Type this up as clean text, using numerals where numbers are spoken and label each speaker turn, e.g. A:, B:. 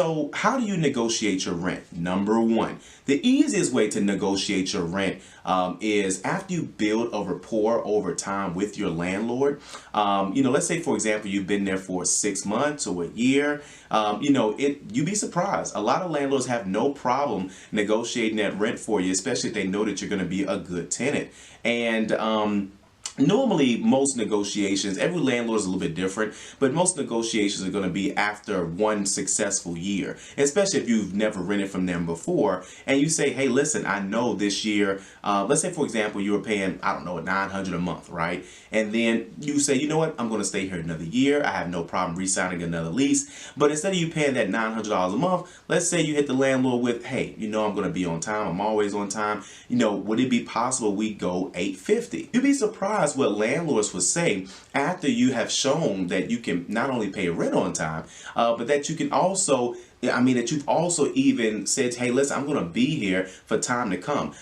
A: So how do you negotiate your rent? Number one, the easiest way to negotiate your rent is after you build a rapport over time with your landlord. Let's say, for example, you've been there for 6 months or a year. You'd be surprised. A lot of landlords have no problem negotiating that rent for you, especially if they know that you're going to be a good tenant. And normally, most negotiations, every landlord is a little bit different, but most negotiations are going to be after one successful year, especially if you've never rented from them before. And you say, hey, listen, I know this year, let's say, for example, you were paying, I don't know, $900 a month, right? And then you say, you know what, I'm going to stay here another year. I have no problem re-signing another lease. But instead of you paying that $900 a month, let's say you hit the landlord with, hey, I'm going to be on time. I'm always on time. Would it be possible we go $850? You'd be surprised what landlords would say after you have shown that you can not only pay rent on time, but that you can also, that you've also even said, hey, listen, I'm going to be here for time to come.